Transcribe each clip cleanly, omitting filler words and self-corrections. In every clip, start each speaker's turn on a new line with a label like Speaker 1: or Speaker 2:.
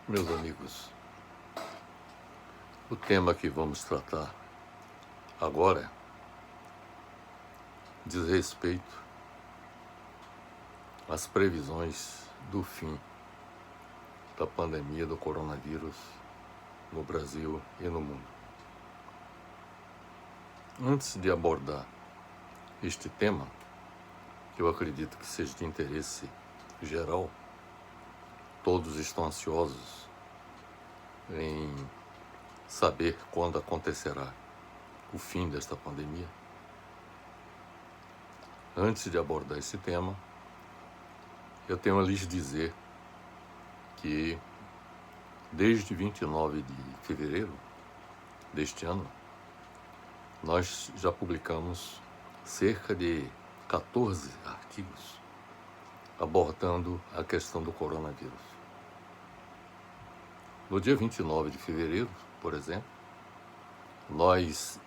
Speaker 1: Meus amigos, o tema que vamos tratar agora diz respeito às previsões do fim da pandemia do coronavírus no Brasil e no mundo. Antes de abordar este tema, que eu acredito que seja de interesse geral, todos estão ansiosos em saber quando acontecerá o fim desta pandemia. Antes de abordar esse tema, eu tenho a lhes dizer que desde 29 de fevereiro deste ano, nós já publicamos cerca de 14 artigos abordando a questão do coronavírus. No dia 29 de fevereiro, por exemplo, nós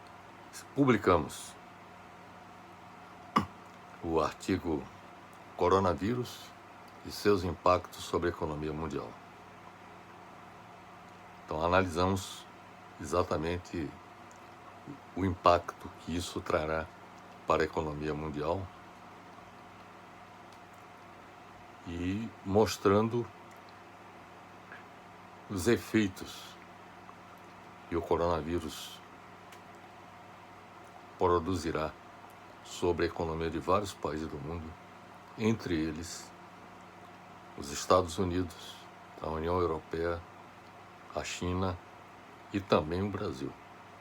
Speaker 1: publicamos o artigo Coronavírus e seus impactos sobre a economia mundial. Então, analisamos exatamente o impacto que isso trará para a economia mundial e mostrando os efeitos que o coronavírus produzirá sobre a economia de vários países do mundo, entre eles os Estados Unidos, a União Europeia, a China e também o Brasil.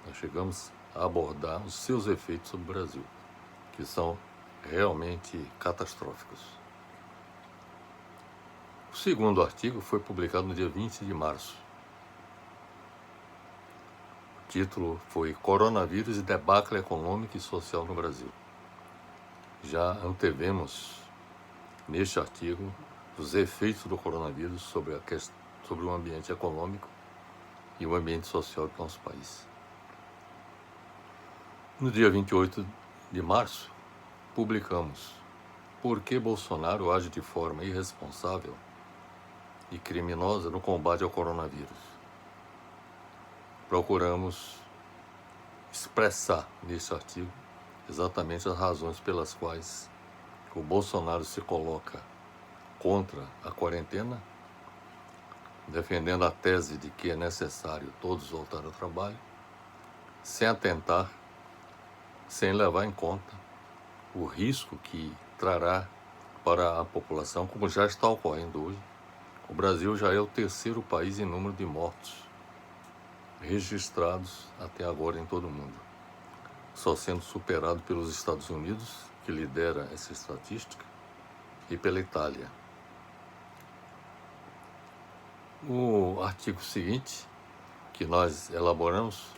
Speaker 1: Nós chegamos a abordar os seus efeitos sobre o Brasil, que são realmente catastróficos. O segundo artigo foi publicado no dia 20 de março. O título foi Coronavírus e debacle econômico e social no Brasil. Já antevemos neste artigo os efeitos do coronavírus sobre o ambiente econômico e o ambiente social do nosso país. No dia 28 de março, publicamos Por que Bolsonaro age de forma irresponsável e criminosa no combate ao coronavírus. Procuramos expressar nesse artigo exatamente as razões pelas quais o Bolsonaro se coloca contra a quarentena, defendendo a tese de que é necessário todos voltar ao trabalho, sem atentar, sem levar em conta o risco que trará para a população, como já está ocorrendo hoje. O Brasil já é o terceiro país em número de mortos registrados até agora em todo o mundo, só sendo superado pelos Estados Unidos, que lidera essa estatística, e pela Itália. O artigo seguinte, que nós elaboramos,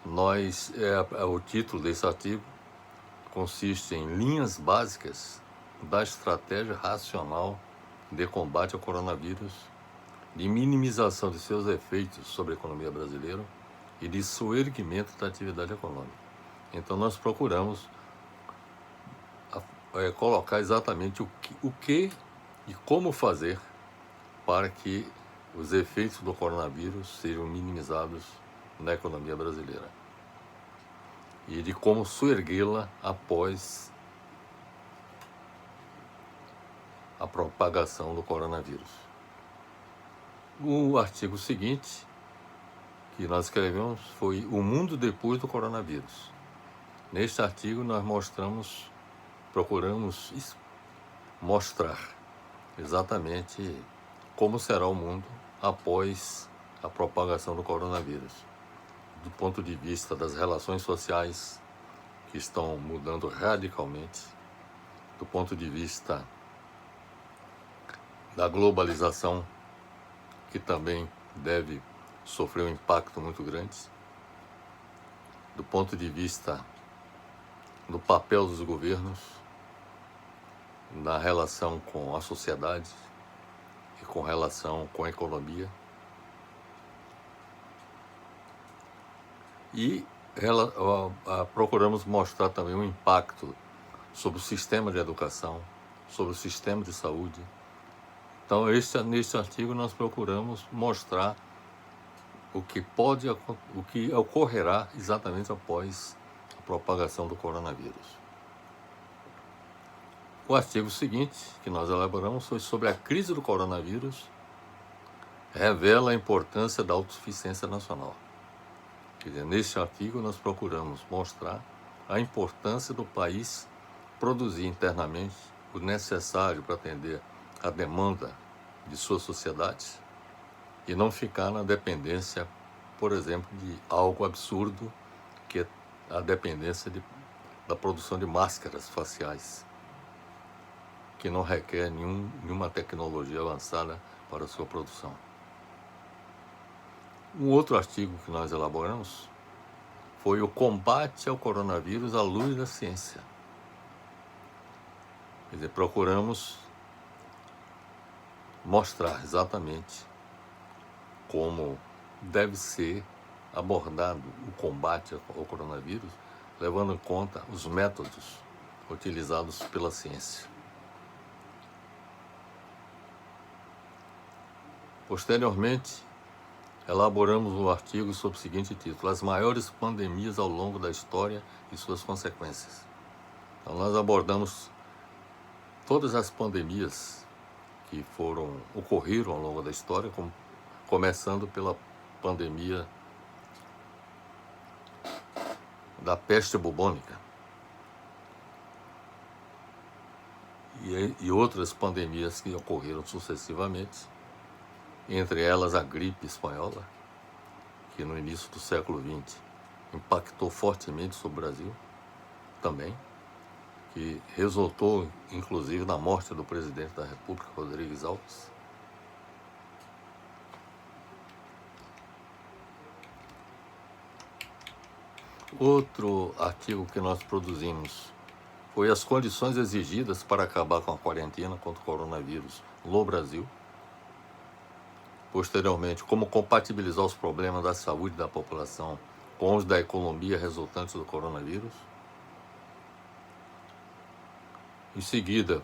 Speaker 1: o título desse artigo consiste em linhas básicas da estratégia racional de combate ao coronavírus, de minimização de seus efeitos sobre a economia brasileira e de soerguimento da atividade econômica. Então, nós procuramos colocar exatamente o que e como fazer para que os efeitos do coronavírus sejam minimizados na economia brasileira e de como soerguê-la após a propagação do coronavírus. O artigo seguinte que nós escrevemos foi O Mundo Depois do Coronavírus. Neste artigo nós procuramos mostrar exatamente como será o mundo após a propagação do coronavírus, do ponto de vista das relações sociais, que estão mudando radicalmente, do ponto de vista da globalização, que também deve sofrer um impacto muito grande, do ponto de vista do papel dos governos na relação com a sociedade e com relação com a economia, e procuramos mostrar também o impacto sobre o sistema de educação, sobre o sistema de saúde, Então, neste artigo nós procuramos mostrar o que ocorrerá exatamente após a propagação do coronavírus. O artigo seguinte que nós elaboramos foi sobre a crise do coronavírus, revela a importância da autossuficiência nacional. Quer dizer, neste artigo nós procuramos mostrar a importância do país produzir internamente o necessário para atender a demanda de sua sociedade e não ficar na dependência, por exemplo, de algo absurdo, que é a dependência da produção de máscaras faciais, que não requer nenhuma tecnologia avançada para a sua produção. Um outro artigo que nós elaboramos foi o combate ao coronavírus à luz da ciência. Quer dizer, procuramos mostrar exatamente como deve ser abordado o combate ao coronavírus, levando em conta os métodos utilizados pela ciência. Posteriormente, elaboramos um artigo sob o seguinte título: As maiores pandemias ao longo da história e suas consequências. Então, nós abordamos todas as pandemias que ocorreram ao longo da história, começando pela pandemia da peste bubônica e outras pandemias que ocorreram sucessivamente, entre elas a gripe espanhola, que no início do século XX impactou fortemente sobre o Brasil também, que resultou inclusive na morte do presidente da República, Rodrigues Alves. Outro artigo que nós produzimos foi as condições exigidas para acabar com a quarentena contra o coronavírus no Brasil. Posteriormente, como compatibilizar os problemas da saúde da população com os da economia resultantes do coronavírus. Em seguida,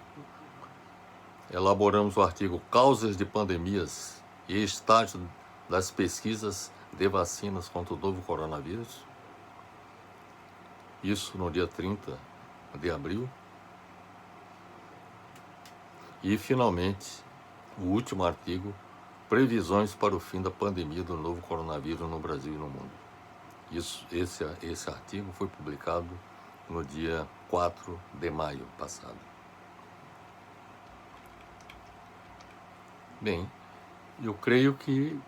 Speaker 1: elaboramos o artigo Causas de Pandemias e Estágio das Pesquisas de Vacinas contra o novo coronavírus. Isso no dia 30 de abril. E, finalmente, o último artigo, Previsões para o fim da pandemia do novo coronavírus no Brasil e no mundo. Esse artigo foi publicado no dia 4 de maio passado. Bem, eu creio que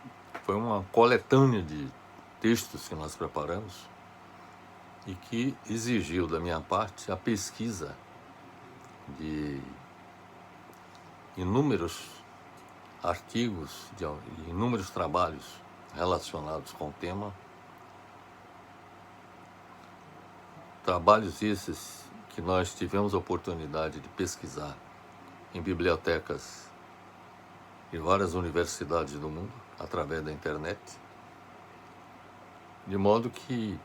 Speaker 1: foi uma coletânea de textos que nós preparamos e que exigiu da minha parte a pesquisa de inúmeros artigos, de inúmeros trabalhos relacionados com o tema. Trabalhos esses que nós tivemos a oportunidade de pesquisar em bibliotecas de várias universidades do mundo, através da internet, de modo que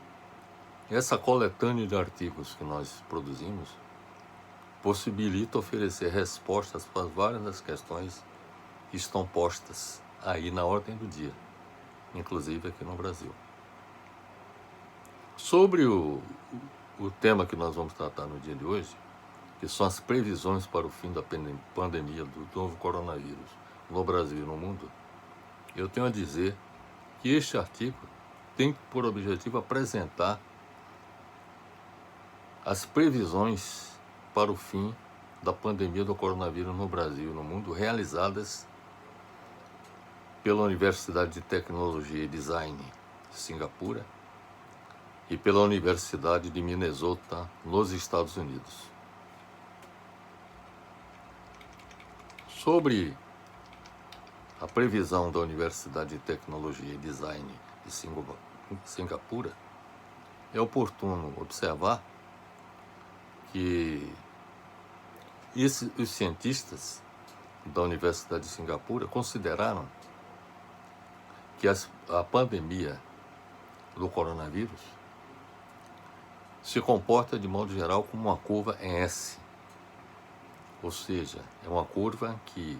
Speaker 1: essa coletânea de artigos que nós produzimos possibilita oferecer respostas para várias das questões que estão postas aí na ordem do dia, inclusive aqui no Brasil. Sobre o tema que nós vamos tratar no dia de hoje, que são as previsões para o fim da pandemia do novo coronavírus no Brasil e no mundo, eu tenho a dizer que este artigo tem por objetivo apresentar as previsões para o fim da pandemia do coronavírus no Brasil e no mundo, realizadas pela Universidade de Tecnologia e Design de Singapura e pela Universidade de Minnesota, nos Estados Unidos. Sobre a previsão da Universidade de Tecnologia e Design de Singapura, é oportuno observar que os cientistas da Universidade de Singapura consideraram que a pandemia do coronavírus se comporta de modo geral como uma curva em S, ou seja, é uma curva que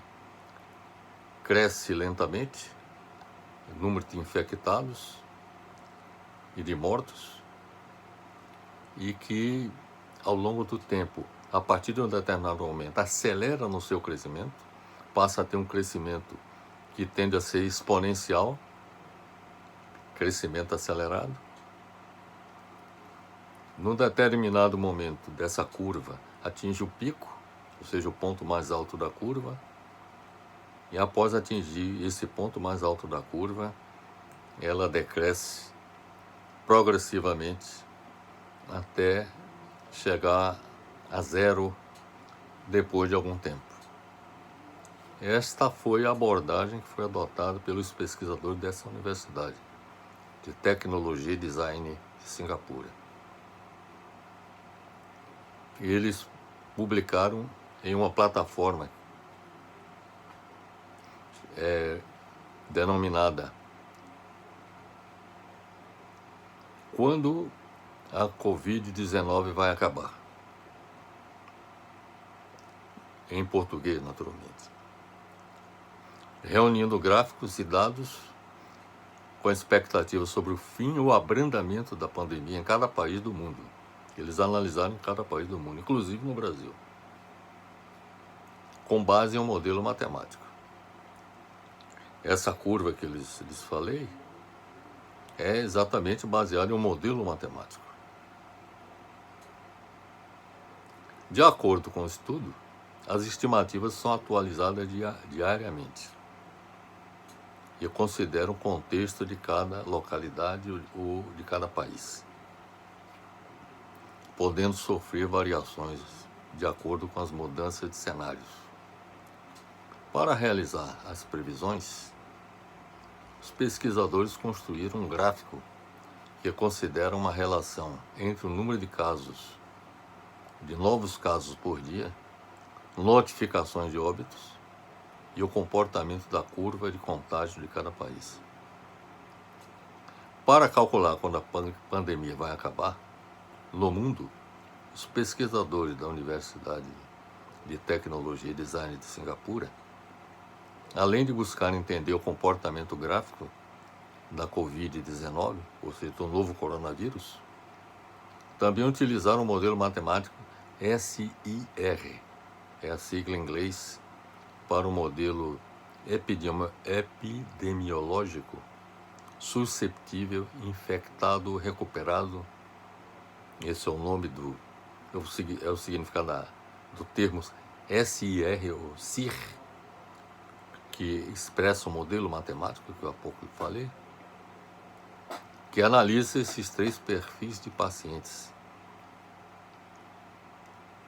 Speaker 1: cresce lentamente, o número de infectados e de mortos, e que ao longo do tempo, a partir de um determinado momento, acelera no seu crescimento, passa a ter um crescimento que tende a ser exponencial, crescimento acelerado. Num determinado momento dessa curva, atinge o pico, ou seja, o ponto mais alto da curva, e após atingir esse ponto mais alto da curva, ela decresce progressivamente até chegar a zero depois de algum tempo. Esta foi a abordagem que foi adotada pelos pesquisadores dessa Universidade de Tecnologia e Design de Singapura. Eles publicaram em uma plataforma denominada Quando a Covid-19 vai acabar? Em português, naturalmente. Reunindo gráficos e dados com expectativa sobre o fim ou abrandamento da pandemia em cada país do mundo. Eles analisaram em cada país do mundo, inclusive no Brasil, com base em um modelo matemático. Essa curva que lhes falei é exatamente baseada em um modelo matemático. De acordo com o estudo, as estimativas são atualizadas diariamente e consideram o contexto de cada localidade ou de cada país, podendo sofrer variações de acordo com as mudanças de cenários. Para realizar as previsões, os pesquisadores construíram um gráfico que considera uma relação entre o número de novos casos por dia, notificações de óbitos e o comportamento da curva de contágio de cada país. Para calcular quando a pandemia vai acabar, no mundo, os pesquisadores da Universidade de Tecnologia e Design de Singapura, além de buscar entender o comportamento gráfico da Covid-19, ou seja, do novo coronavírus, também utilizaram o modelo matemático SIR, é a sigla em inglês para o modelo epidemiológico susceptível, infectado, recuperado. Esse é o nome é o significado do termo SIR ou SIR, que expressa o modelo matemático que eu há pouco falei, que analisa esses 3 perfis de pacientes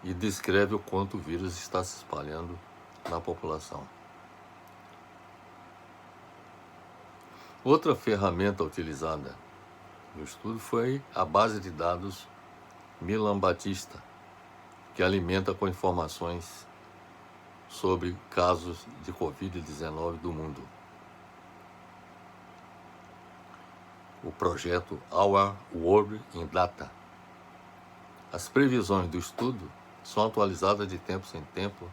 Speaker 1: e descreve o quanto o vírus está se espalhando na população. Outra ferramenta utilizada no estudo foi a base de dados Milan-Batista, que alimenta com informações sobre casos de Covid-19 do mundo. O projeto Our World in Data. As previsões do estudo são atualizadas de tempos em tempos,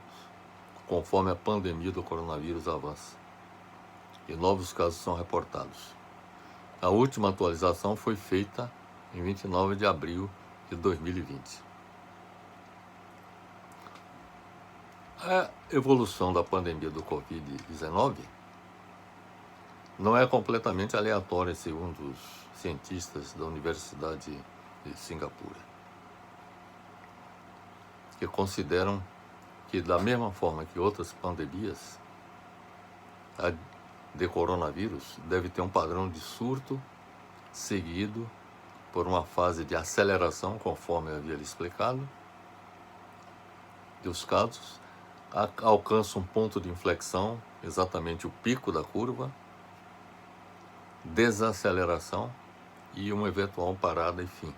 Speaker 1: conforme a pandemia do coronavírus avança e novos casos são reportados. A última atualização foi feita em 29 de abril de 2020. A evolução da pandemia do Covid-19 não é completamente aleatória, segundo os cientistas da Universidade de Singapura, que consideram que, da mesma forma que outras pandemias, a de coronavírus deve ter um padrão de surto seguido por uma fase de aceleração, conforme eu havia lhe explicado, dos casos, alcança um ponto de inflexão, exatamente o pico da curva, desaceleração e uma eventual parada e fim.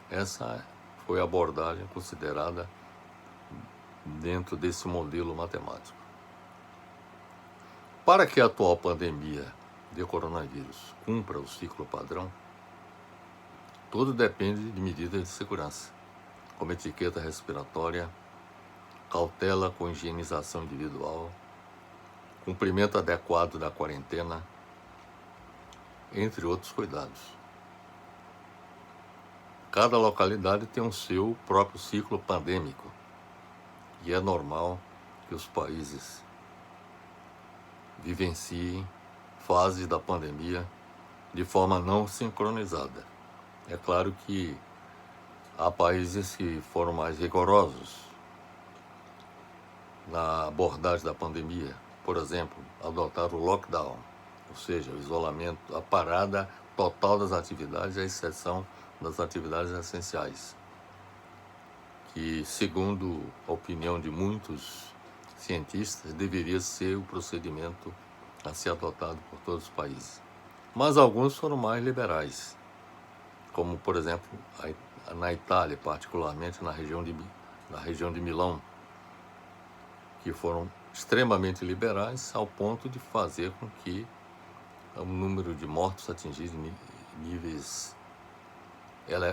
Speaker 1: Essa foi a abordagem considerada dentro desse modelo matemático. Para que a atual pandemia de coronavírus cumpra o ciclo padrão, tudo depende de medidas de segurança, como etiqueta respiratória, cautela com higienização individual, cumprimento adequado da quarentena, entre outros cuidados. Cada localidade tem o seu próprio ciclo pandêmico e é normal que os países vivenciem fases da pandemia de forma não sincronizada. É claro que há países que foram mais rigorosos na abordagem da pandemia, por exemplo, adotaram o lockdown, ou seja, o isolamento, a parada total das atividades, à exceção das atividades essenciais, que, segundo a opinião de muitos cientistas, deveria ser o procedimento a ser adotado por todos os países. Mas alguns foram mais liberais, como, por exemplo, na Itália, particularmente na região de Milão, que foram extremamente liberais ao ponto de fazer com que o número de mortos atingisse níveis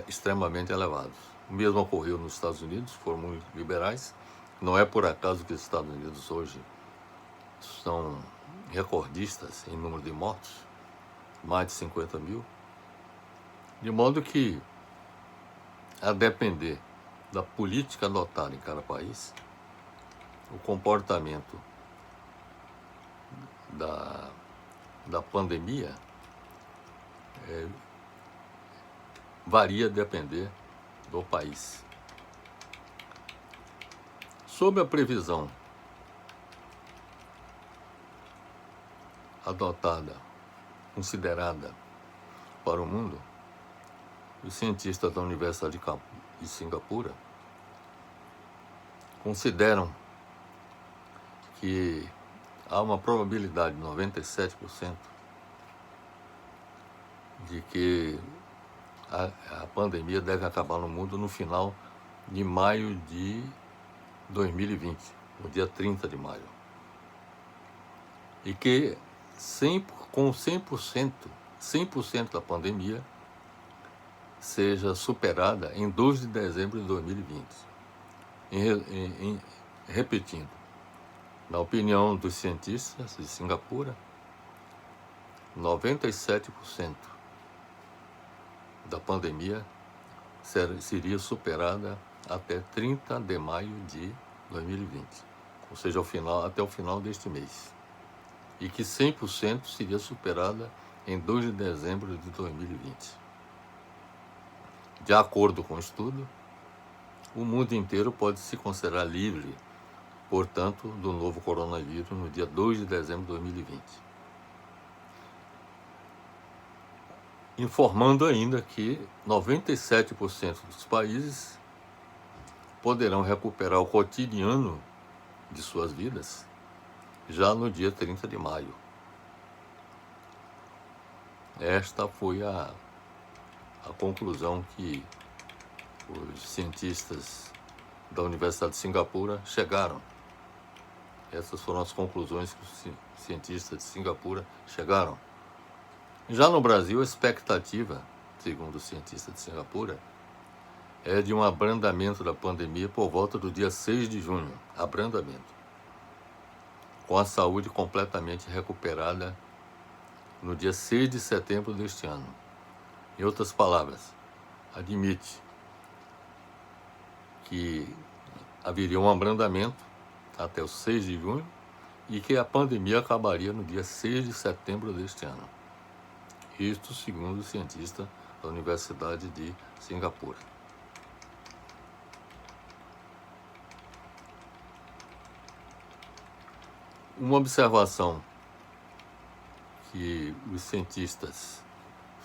Speaker 1: extremamente elevados. O mesmo ocorreu nos Estados Unidos, foram muito liberais. Não é por acaso que os Estados Unidos hoje são recordistas em número de mortos, mais de 50 mil. De modo que, a depender da política adotada em cada país, o comportamento da pandemia varia a depender do país. Sob a previsão adotada, considerada para o mundo, os cientistas da Universidade de Singapura consideram que há uma probabilidade de 97% de que a pandemia deve acabar no mundo no final de maio de 2020, no dia 30 de maio. E que com 100% da pandemia seja superada em 2 de dezembro de 2020. Repetindo, na opinião dos cientistas de Singapura, 97% da pandemia seria superada até 30 de maio de 2020, ou seja, até o final deste mês, e que 100% seria superada em 2 de dezembro de 2020. De acordo com o estudo, o mundo inteiro pode se considerar livre, portanto, do novo coronavírus no dia 2 de dezembro de 2020. Informando ainda que 97% dos países poderão recuperar o cotidiano de suas vidas já no dia 30 de maio. Esta foi a conclusão que os cientistas da Universidade de Singapura chegaram. Essas foram as conclusões que os cientistas de Singapura chegaram. Já no Brasil, a expectativa, segundo os cientistas de Singapura, é de um abrandamento da pandemia por volta do dia 6 de junho. Abrandamento. Com a saúde completamente recuperada no dia 6 de setembro deste ano. Em outras palavras, admite que haveria um abrandamento até o 6 de junho e que a pandemia acabaria no dia 6 de setembro deste ano. Isto segundo o cientista da Universidade de Singapura. Uma observação que os cientistas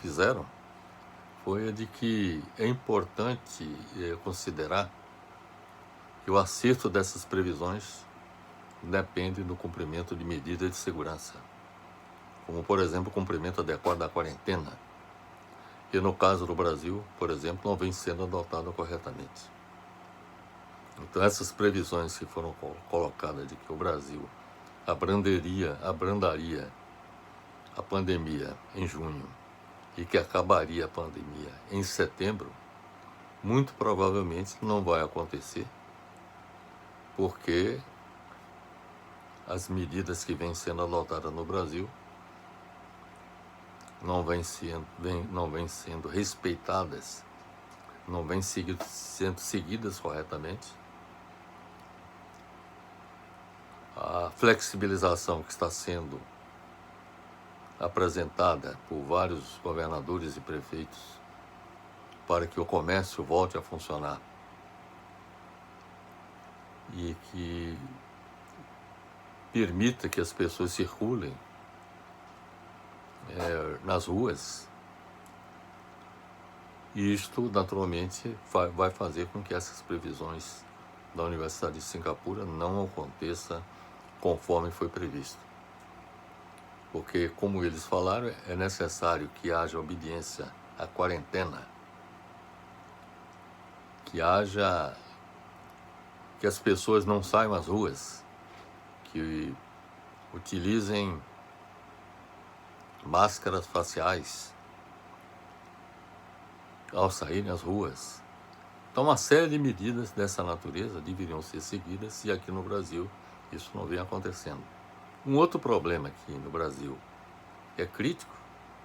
Speaker 1: fizeram foi a de que é importante considerar que o acerto dessas previsões depende do cumprimento de medidas de segurança, como, por exemplo, o cumprimento adequado da quarentena, que no caso do Brasil, por exemplo, não vem sendo adotada corretamente. Então, essas previsões que foram colocadas de que o Brasil abrandaria a pandemia em junho e que acabaria a pandemia em setembro, muito provavelmente não vai acontecer, porque as medidas que vêm sendo adotadas no Brasil não vêm sendo respeitadas, não vêm sendo seguidas corretamente. A flexibilização que está sendo apresentada por vários governadores e prefeitos para que o comércio volte a funcionar e que permita que as pessoas circulem nas ruas, e isto naturalmente vai fazer com que essas previsões da Universidade de Singapura não aconteça conforme foi previsto. Porque, como eles falaram, é necessário que haja obediência à quarentena, que as pessoas não saiam às ruas, que utilizem máscaras faciais ao saírem às ruas. Então, uma série de medidas dessa natureza deveriam ser seguidas, e aqui no Brasil isso não vem acontecendo. Um outro problema aqui no Brasil é crítico,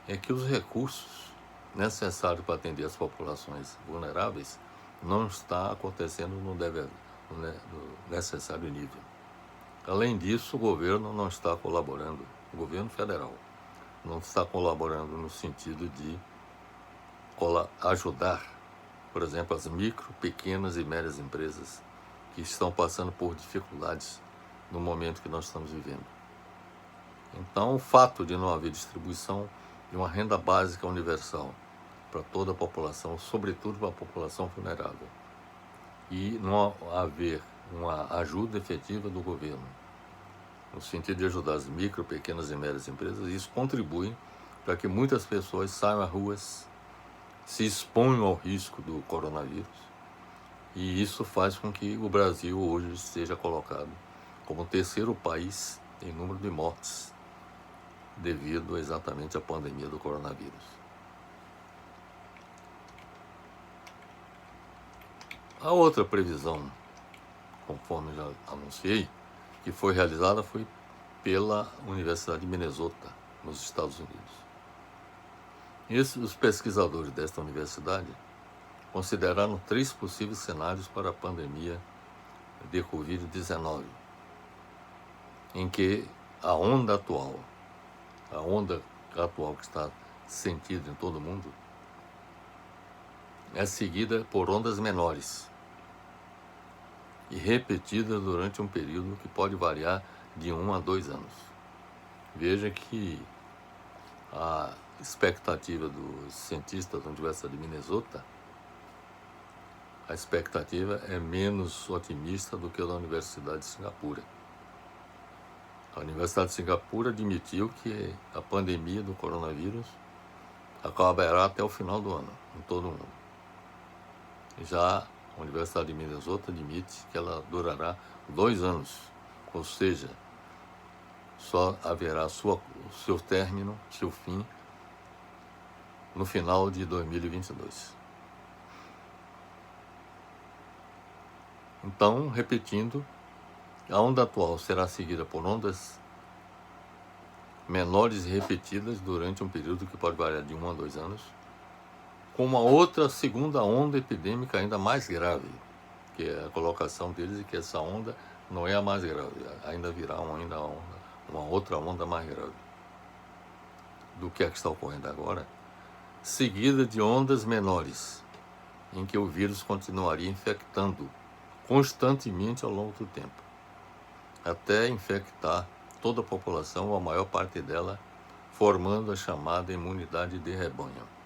Speaker 1: é que os recursos necessários para atender as populações vulneráveis não está acontecendo no necessário nível. Além disso, o governo não está colaborando, o governo federal não está colaborando no sentido de ajudar, por exemplo, as micro, pequenas e médias empresas que estão passando por dificuldades no momento que nós estamos vivendo. Então, o fato de não haver distribuição de uma renda básica universal para toda a população, sobretudo para a população vulnerável, e não haver uma ajuda efetiva do governo, no sentido de ajudar as micro, pequenas e médias empresas, isso contribui para que muitas pessoas saiam às ruas, se exponham ao risco do coronavírus, e isso faz com que o Brasil hoje esteja colocado como o terceiro país em número de mortes devido exatamente à pandemia do coronavírus. A outra previsão, conforme já anunciei, que foi realizada foi pela Universidade de Minnesota, nos Estados Unidos. Os pesquisadores desta universidade consideraram 3 possíveis cenários para a pandemia de Covid-19, em que a onda atual que está sentida em todo o mundo, é seguida por ondas menores e repetidas durante um período que pode variar de 1 a 2 anos. Veja que a expectativa dos cientistas da Universidade de Minnesota, a expectativa é menos otimista do que a da Universidade de Singapura. A Universidade de Singapura admitiu que a pandemia do coronavírus acabará até o final do ano, em todo o mundo. Já a Universidade de Minnesota admite que ela durará 2 anos, ou seja, só haverá seu término, seu fim, no final de 2022. Então, repetindo, a onda atual será seguida por ondas menores e repetidas durante um período que pode variar de 1 a 2 anos, com uma outra segunda onda epidêmica ainda mais grave, que é a colocação deles, e que essa onda não é a mais grave, ainda virá uma outra onda mais grave do que a que está ocorrendo agora, seguida de ondas menores, em que o vírus continuaria infectando constantemente ao longo do tempo, até infectar toda a população, ou a maior parte dela, formando a chamada imunidade de rebanho.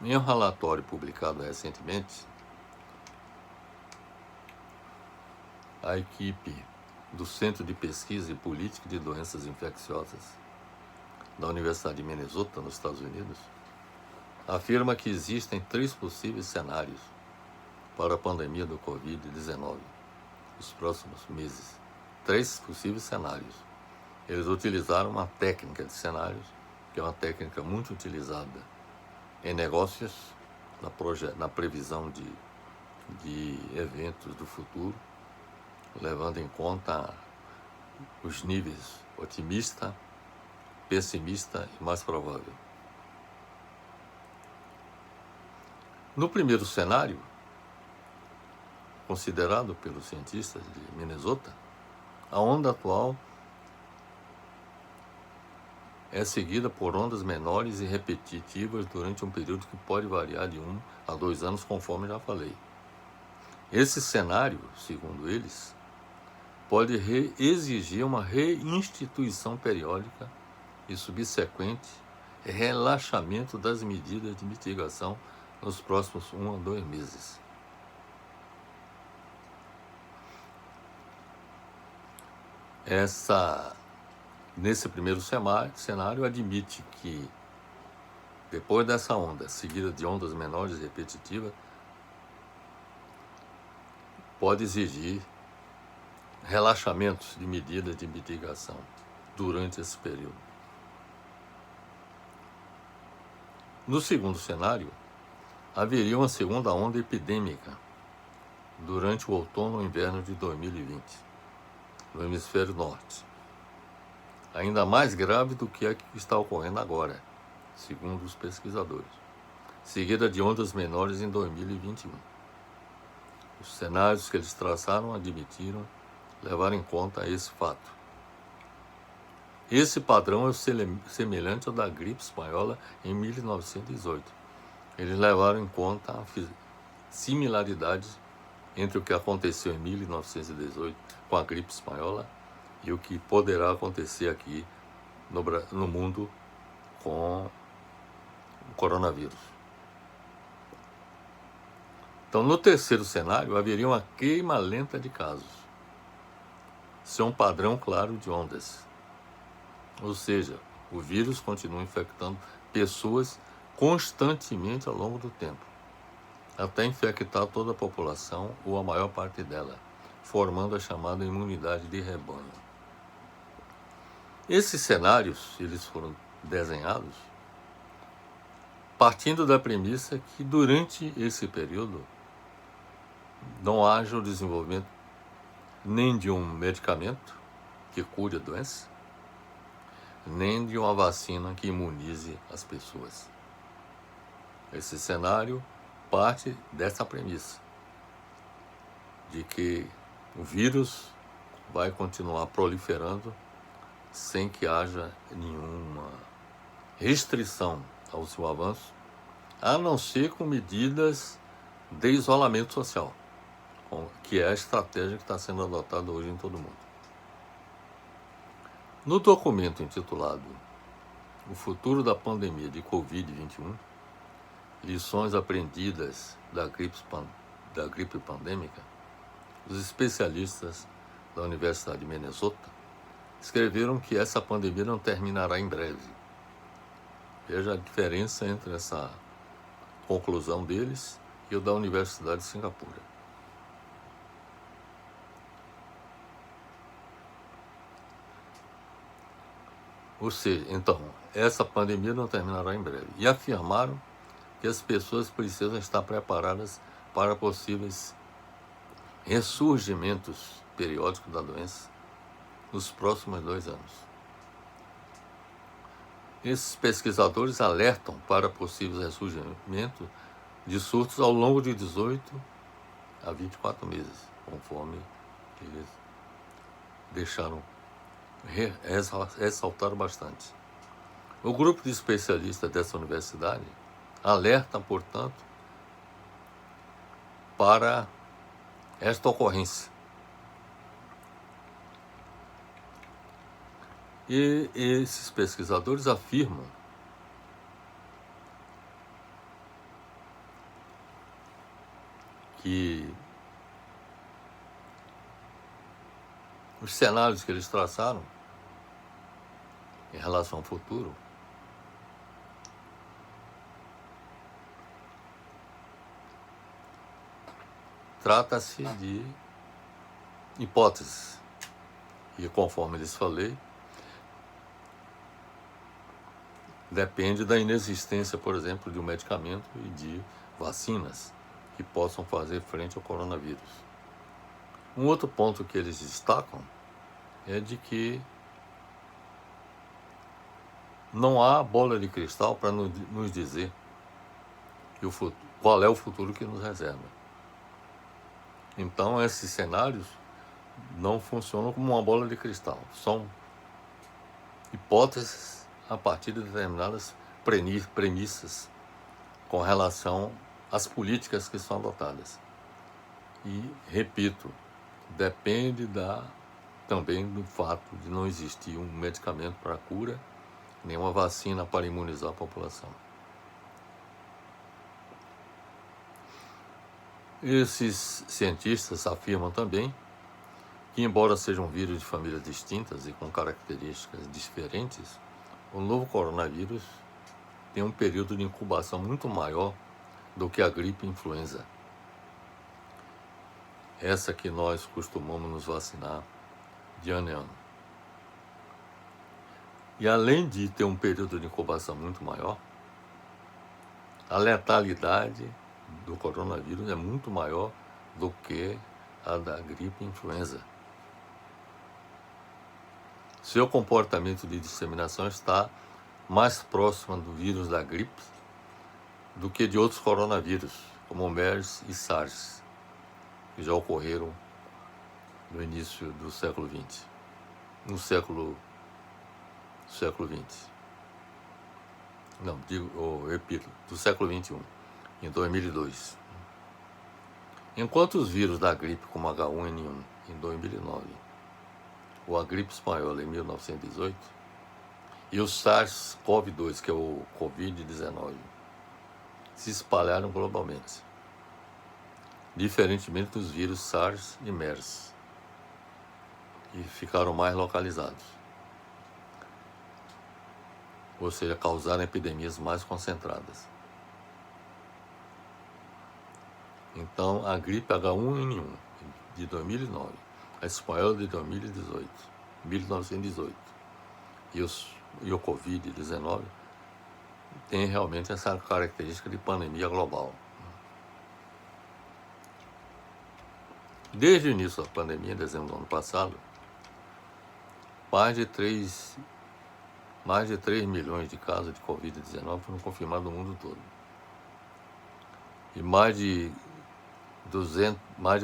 Speaker 1: Em um relatório publicado recentemente, a equipe do Centro de Pesquisa e Política de Doenças Infecciosas da Universidade de Minnesota, nos Estados Unidos, afirma que existem 3 possíveis cenários para a pandemia do Covid-19 nos próximos meses. 3 possíveis cenários. Eles utilizaram uma técnica de cenários, que é uma técnica muito utilizada em negócios, na previsão de eventos do futuro, levando em conta os níveis otimista, pessimista e mais provável. No primeiro cenário, considerado pelos cientistas de Minnesota, a onda atual é seguida por ondas menores e repetitivas durante um período que pode variar de 1 a 2 anos, conforme já falei. Esse cenário, segundo eles, pode exigir uma reinstituição periódica e subsequente relaxamento das medidas de mitigação nos próximos 1 a 2 meses. Nesse primeiro cenário, admite que, depois dessa onda, seguida de ondas menores e repetitivas, pode exigir relaxamentos de medidas de mitigação durante esse período. No segundo cenário, haveria uma segunda onda epidêmica durante o outono e inverno de 2020, no hemisfério norte, ainda mais grave do que a que está ocorrendo agora, segundo os pesquisadores, seguida de ondas menores em 2021. Os cenários que eles traçaram admitiram levar em conta esse fato. Esse padrão é semelhante ao da gripe espanhola em 1918. Eles levaram em conta a similaridades entre o que aconteceu em 1918 com a gripe espanhola e o que poderá acontecer aqui no mundo com o coronavírus. Então, no terceiro cenário, haveria uma queima lenta de casos. Isso é um padrão claro de ondas. Ou seja, o vírus continua infectando pessoas constantemente ao longo do tempo, até infectar toda a população ou a maior parte dela, formando a chamada imunidade de rebanho. Esses cenários, eles foram desenhados partindo da premissa que durante esse período não haja o desenvolvimento nem de um medicamento que cure a doença, nem de uma vacina que imunize as pessoas. Esse cenário parte dessa premissa, de que o vírus vai continuar proliferando sem que haja nenhuma restrição ao seu avanço, a não ser com medidas de isolamento social, que é a estratégia que está sendo adotada hoje em todo mundo. No documento intitulado O Futuro da Pandemia de Covid-21, Lições Aprendidas da Gripe Pandêmica, os especialistas da Universidade de Minnesota escreveram que essa pandemia não terminará em breve. Veja a diferença entre essa conclusão deles e o da Universidade de Singapura. Ou seja, então, essa pandemia não terminará em breve. E afirmaram que as pessoas precisam estar preparadas para possíveis ressurgimentos periódicos da doença nos próximos 2 anos. Esses pesquisadores alertam para possíveis ressurgimentos de surtos ao longo de 18 a 24 meses, conforme eles deixaram ressaltaram bastante. O grupo de especialistas dessa universidade alerta, portanto, para esta ocorrência. E esses pesquisadores afirmam que os cenários que eles traçaram em relação ao futuro trata-se de hipóteses. E conforme lhes falei, depende da inexistência, por exemplo, de um medicamento e de vacinas que possam fazer frente ao coronavírus. Um outro ponto que eles destacam é de que não há bola de cristal para nos dizer que qual é o futuro que nos reserva. Então, esses cenários não funcionam como uma bola de cristal. São hipóteses a partir de determinadas premissas com relação às políticas que são adotadas. E, repito, depende também do fato de não existir um medicamento para a cura, nem uma vacina para imunizar a população. Esses cientistas afirmam também que, embora sejam vírus de famílias distintas e com características diferentes, o novo coronavírus tem um período de incubação muito maior do que a gripe influenza. Essa que nós costumamos nos vacinar de ano em ano. E além de ter um período de incubação muito maior, a letalidade do coronavírus é muito maior do que a da gripe influenza. Seu comportamento de disseminação está mais próximo do vírus da gripe do que de outros coronavírus, como o MERS e SARS, que já ocorreram no início do século XX, no século XX. Não, repito, do século XXI, em 2002. Enquanto os vírus da gripe, como H1N1, em 2009, ou a gripe espanhola, em 1918, e o SARS-CoV-2, que é o Covid-19, se espalharam globalmente, diferentemente dos vírus SARS e MERS, que ficaram mais localizados, ou seja, causaram epidemias mais concentradas. Então, a gripe H1N1 de 2009, a espanhola de 1918, e o Covid-19 tem realmente essa característica de pandemia global. Desde o início da pandemia, em dezembro do ano passado, mais de 3 milhões de casos de Covid-19 foram confirmados no mundo todo. E mais de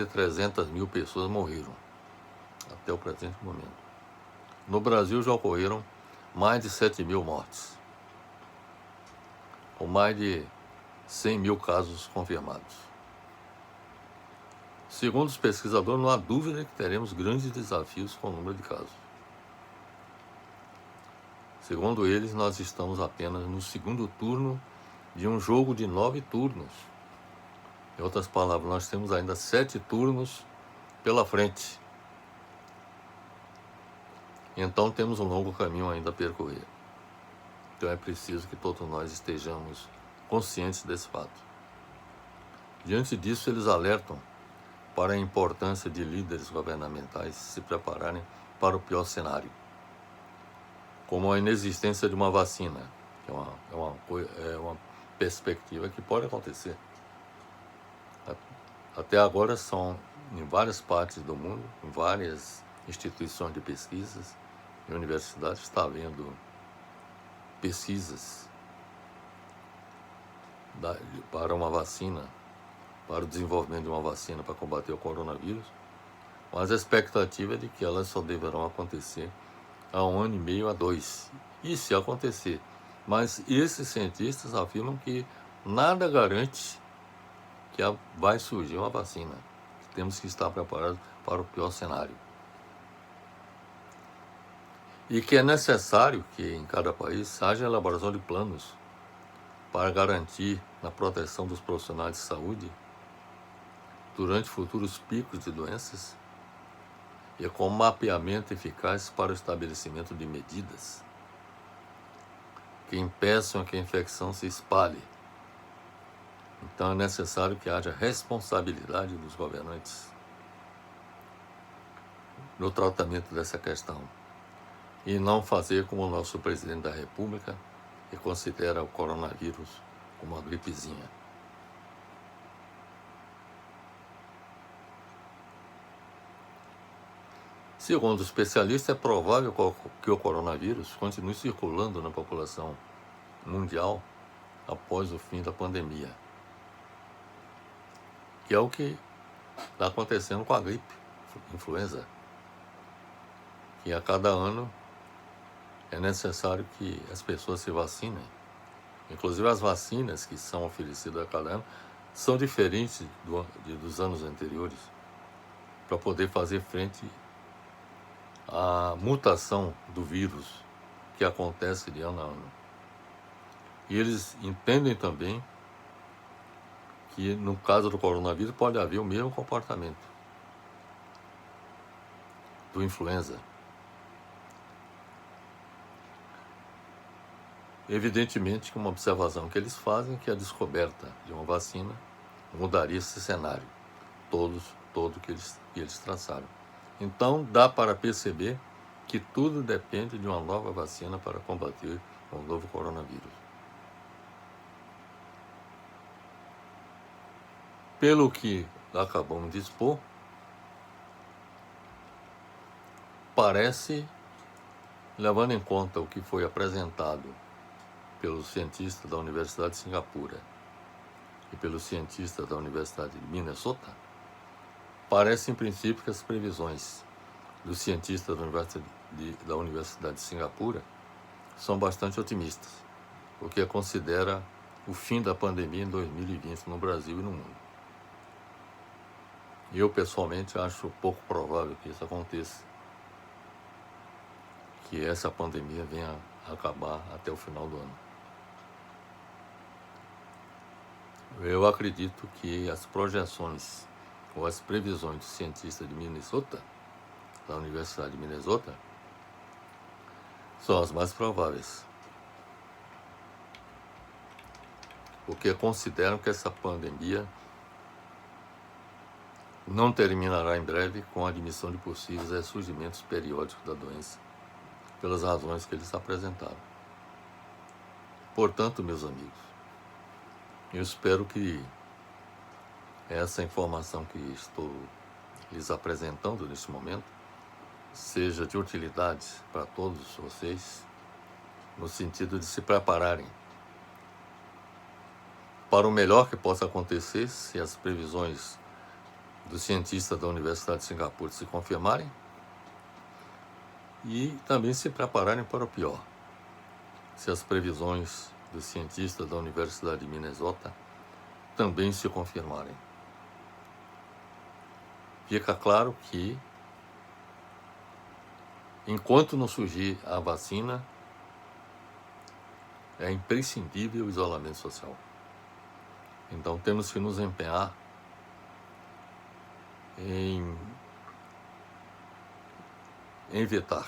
Speaker 1: 300 mil pessoas morreram até o presente momento. No Brasil já ocorreram mais de 7 mil mortes, com mais de 100 mil casos confirmados. Segundo os pesquisadores, não há dúvida que teremos grandes desafios com o número de casos. Segundo eles, nós estamos apenas no segundo turno de um jogo de 9 turnos. Em outras palavras, nós temos ainda 7 turnos pela frente. Então temos um longo caminho ainda a percorrer. Então é preciso que todos nós estejamos conscientes desse fato. Diante disso, eles alertam para a importância de líderes governamentais se prepararem para o pior cenário, como a inexistência de uma vacina, que é uma perspectiva que pode acontecer. Até agora são, em várias partes do mundo, em várias instituições de pesquisas e universidades, está havendo pesquisas para uma vacina, para o desenvolvimento de uma vacina para combater o coronavírus, mas a expectativa é de que elas só deverão acontecer há 1 ano e meio a 2, e se acontecer. Mas esses cientistas afirmam que nada garante que vai surgir uma vacina. Temos que estar preparados para o pior cenário. E que é necessário que em cada país haja elaboração de planos para garantir a proteção dos profissionais de saúde durante futuros picos de doenças e com mapeamento eficaz para o estabelecimento de medidas que impeçam que a infecção se espalhe. Então é necessário que haja responsabilidade dos governantes no tratamento dessa questão e não fazer como o nosso presidente da República, que considera o coronavírus como uma gripezinha. Segundo especialistas, é provável que o coronavírus continue circulando na população mundial após o fim da pandemia, que é o que está acontecendo com a gripe, influenza, que a cada ano é necessário que as pessoas se vacinem. Inclusive as vacinas que são oferecidas a cada ano são diferentes dos anos anteriores, para poder fazer frente à mutação do vírus que acontece de ano a ano. E eles entendem também que no caso do coronavírus pode haver o mesmo comportamento do influenza. Evidentemente que uma observação que eles fazem é que a descoberta de uma vacina mudaria esse cenário, todo que eles traçaram. Então dá para perceber que tudo depende de uma nova vacina para combater o novo coronavírus. Pelo que acabamos de expor, parece, levando em conta o que foi apresentado pelos cientistas da Universidade de Singapura e pelos cientistas da Universidade de Minnesota, parece em princípio que as previsões dos cientistas da Universidade de Singapura são bastante otimistas, o que considera o fim da pandemia em 2020 no Brasil e no mundo. Eu, pessoalmente, acho pouco provável que isso aconteça, que essa pandemia venha a acabar até o final do ano. Eu acredito que as projeções ou as previsões dos cientistas de Minnesota, da Universidade de Minnesota, são as mais prováveis, porque consideram que essa pandemia não terminará em breve com a admissão de possíveis ressurgimentos periódicos da doença, pelas razões que eles apresentaram. Portanto, meus amigos, eu espero que essa informação que estou lhes apresentando neste momento seja de utilidade para todos vocês, no sentido de se prepararem para o melhor que possa acontecer se as previsões dos cientistas da Universidade de Singapura se confirmarem, e também se prepararem para o pior, se as previsões dos cientistas da Universidade de Minnesota também se confirmarem. Fica claro que, enquanto não surgir a vacina, é imprescindível o isolamento social. Então temos que nos empenhar em evitar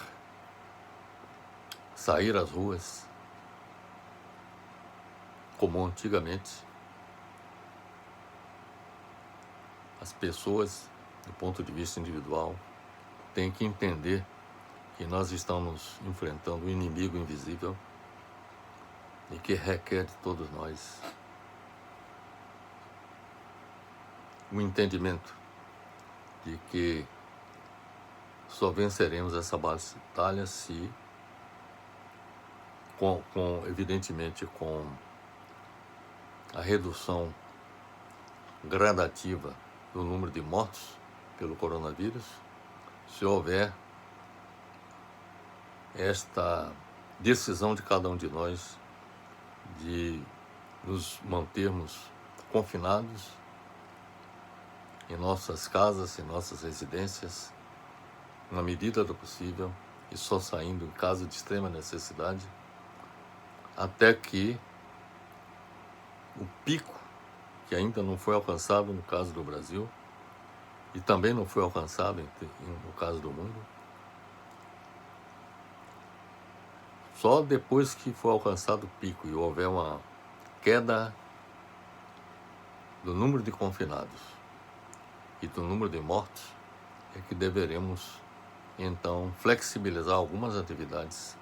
Speaker 1: sair às ruas como antigamente. As pessoas, do ponto de vista individual, têm que entender que nós estamos enfrentando um inimigo invisível e que requer de todos nós o entendimento de que só venceremos essa batalha se, evidentemente, com a redução gradativa do número de mortos pelo coronavírus, se houver esta decisão de cada um de nós de nos mantermos confinados em nossas casas, em nossas residências, na medida do possível, e só saindo em caso de extrema necessidade, até que o pico, que ainda não foi alcançado no caso do Brasil, e também não foi alcançado no caso do mundo, só depois que for alcançado o pico e houver uma queda do número de confinados e do número de mortos, é que deveremos, então, flexibilizar algumas atividades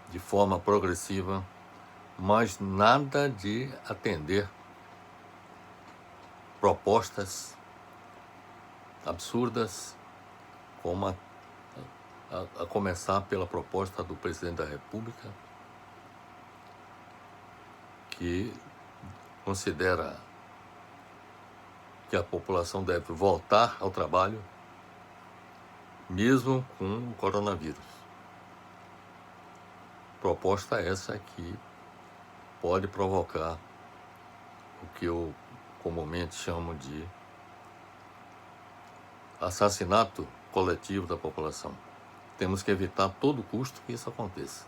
Speaker 1: de forma progressiva, mas nada de atender propostas absurdas como a começar pela proposta do presidente da República, que considera que a população deve voltar ao trabalho, mesmo com o coronavírus. Proposta essa que pode provocar o que eu comumente chamo de assassinato coletivo da população. Temos que evitar a todo custo que isso aconteça.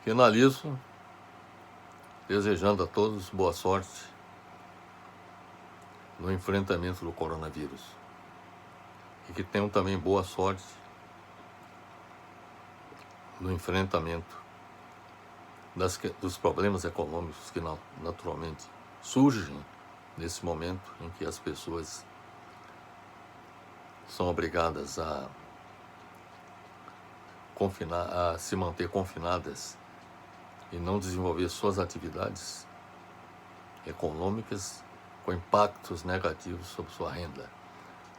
Speaker 1: Finalizo desejando a todos boa sorte no enfrentamento do coronavírus e que tenham também boa sorte no enfrentamento dos problemas econômicos que naturalmente surgem nesse momento em que as pessoas são obrigadas a se manter confinadas e não desenvolver suas atividades econômicas com impactos negativos sobre sua renda.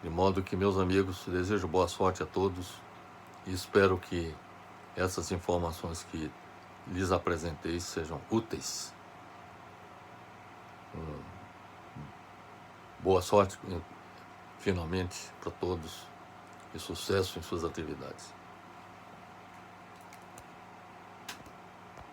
Speaker 1: De modo que, meus amigos, desejo boa sorte a todos e espero que essas informações que lhes apresentei sejam úteis. Boa sorte, finalmente, para todos e sucesso em suas atividades.